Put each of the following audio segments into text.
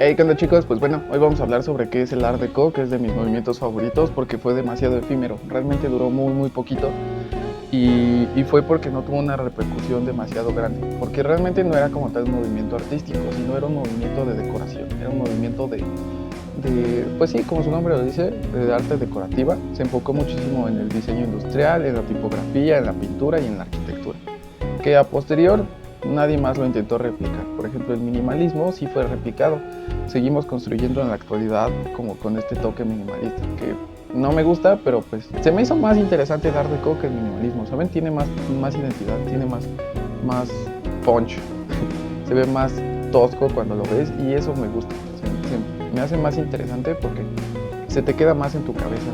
Hey, ¿qué onda, chicos? Pues bueno, hoy vamos a hablar sobre qué es el Art Deco, que es de mis movimientos favoritos porque fue demasiado efímero. Realmente duró muy poquito y fue porque no tuvo una repercusión demasiado grande. Porque realmente no era como tal un movimiento artístico, sino era un movimiento de decoración. Era un movimiento pues sí, como su nombre lo dice, de arte decorativa. Se enfocó muchísimo en el diseño industrial, en la tipografía, en la pintura y en la arquitectura. Que a posterior nadie más lo intentó replicar. Por ejemplo, el minimalismo sí fue replicado. Seguimos construyendo en la actualidad como con este toque minimalista, que no me gusta, pero pues se me hizo más interesante el Art Deco que el minimalismo, ¿saben? Tiene más identidad, tiene más punch, se ve más tosco cuando lo ves y eso me gusta. Me hace más interesante porque se te queda más en tu cabeza,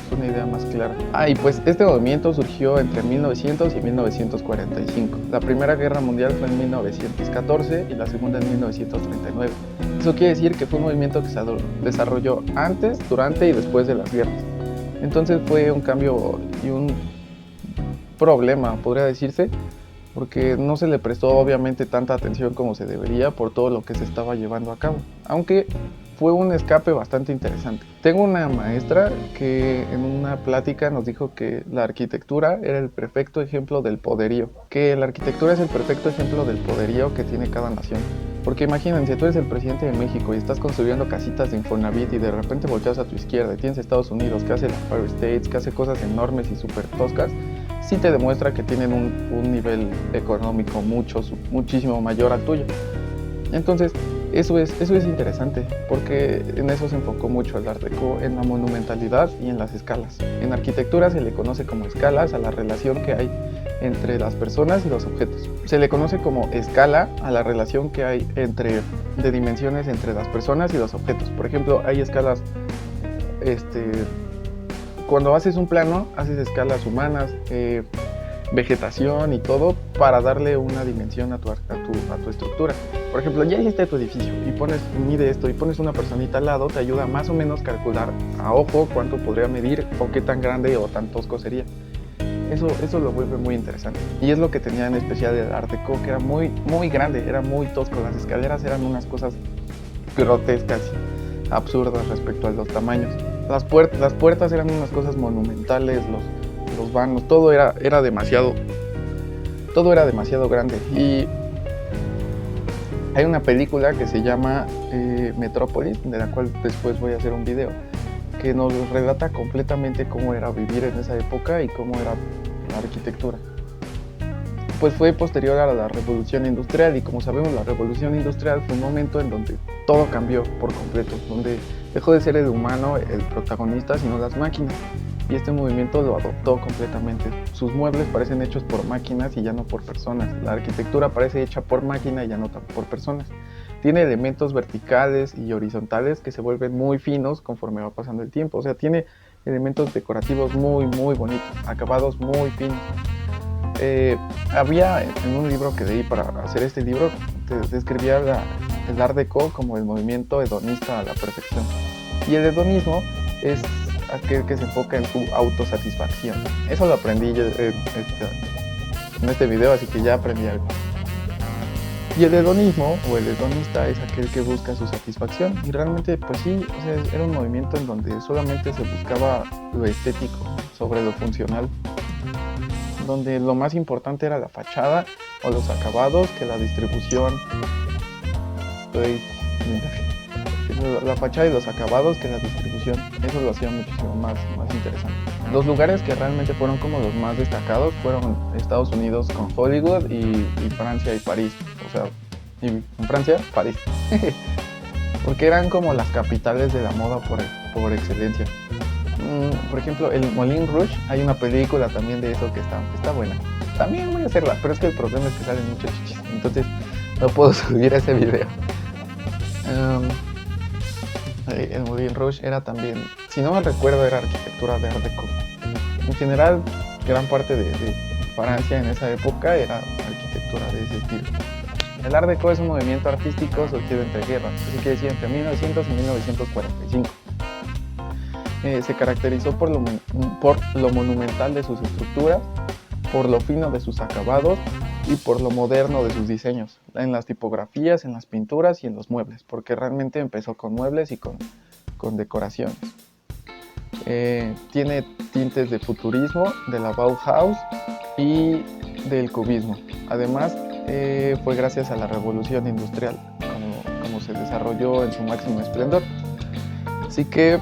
es una idea más clara. Y pues este movimiento surgió entre 1900 y 1945. La Primera Guerra Mundial fue en 1914 y la Segunda en 1939. Eso quiere decir que fue un movimiento que se desarrolló antes, durante y después de las guerras. Entonces fue un cambio y un problema, podría decirse, porque no se le prestó obviamente tanta atención como se debería por todo lo que se estaba llevando a cabo, aunque fue un escape bastante interesante. Tengo una maestra que en una plática nos dijo que la arquitectura era el perfecto ejemplo del poderío, que la arquitectura es el perfecto ejemplo del poderío que tiene cada nación. Porque imagínense, tú eres el presidente de México y estás construyendo casitas de Infonavit y de repente volteas a tu izquierda y tienes Estados Unidos que hace la Empire State, que hace cosas enormes y súper toscas, sí te demuestra que tienen un nivel económico muchísimo mayor al tuyo. Entonces, eso es interesante, porque en eso se enfocó mucho el Art Deco, en la monumentalidad y en las escalas. En arquitectura se le conoce como escalas a la relación que hay entre las personas y los objetos. Se le conoce como escala a la relación que hay de dimensiones entre las personas y los objetos. Por ejemplo, hay escalas, cuando haces un plano, haces escalas humanas, vegetación y todo para darle una dimensión a tu estructura. Por ejemplo, ya hiciste tu edificio y mide esto y pones una personita al lado, te ayuda más o menos a calcular a ojo cuánto podría medir o qué tan grande o tan tosco sería. Eso lo vuelve muy interesante. Y es lo que tenía en especial el Art Deco, que era muy grande, era muy tosco. Las escaleras eran unas cosas grotescas, absurdas respecto a los tamaños. Las puertas eran unas cosas monumentales, los vanos, todo era demasiado grande. Y hay una película que se llama Metrópolis, de la cual después voy a hacer un video, que nos relata completamente cómo era vivir en esa época y cómo era la arquitectura. Pues fue posterior a la Revolución Industrial y como sabemos la Revolución Industrial fue un momento en donde todo cambió por completo, donde dejó de ser el humano el protagonista sino las máquinas. Y este movimiento lo adoptó completamente. Sus muebles parecen hechos por máquinas y ya no por personas. La arquitectura parece hecha por máquina y ya no por personas. Tiene elementos verticales y horizontales que se vuelven muy finos conforme va pasando el tiempo. O sea, tiene elementos decorativos muy bonitos, acabados muy finos. Había en un libro que leí para hacer este libro, describía el Art Deco como el movimiento hedonista a la perfección. Y el hedonismo es aquel que se enfoca en tu autosatisfacción. Eso lo aprendí yo en este video, así que ya aprendí algo. Y el hedonismo o el hedonista es aquel que busca su satisfacción. Y realmente, pues sí, o sea, era un movimiento en donde solamente se buscaba lo estético sobre lo funcional, donde lo más importante era la fachada o los acabados que la distribución. La fachada y los acabados que la distribución. Eso lo hacía muchísimo más interesante. Los lugares que realmente fueron como los más destacados fueron Estados Unidos con Hollywood y Francia y París. O sea, y en Francia, París. Porque eran como las capitales de la moda por excelencia. Por ejemplo, el Moulin Rouge, hay una película también de eso que está buena. También voy a hacerla, pero es que el problema es que salen muchos chichis. Entonces no puedo subir ese video. El Moulin Rouge era también, si no me recuerdo, era arquitectura de Art Deco. En general, gran parte de Francia en esa época era arquitectura de ese estilo. El Art Deco es un movimiento artístico surgido entre guerras, así que decía entre 1900 y 1945. Se caracterizó por lo monumental de sus estructuras, por lo fino de sus acabados y por lo moderno de sus diseños, en las tipografías, en las pinturas y en los muebles, porque realmente empezó con muebles y con decoraciones. Tiene tintes de futurismo, de la Bauhaus y del cubismo. Además, fue gracias a la revolución industrial como se desarrolló en su máximo esplendor. Así que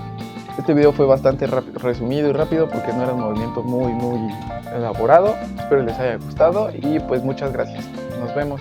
este video fue bastante resumido y rápido porque no era un movimiento muy elaborado. Espero les haya gustado y pues muchas gracias. Nos vemos.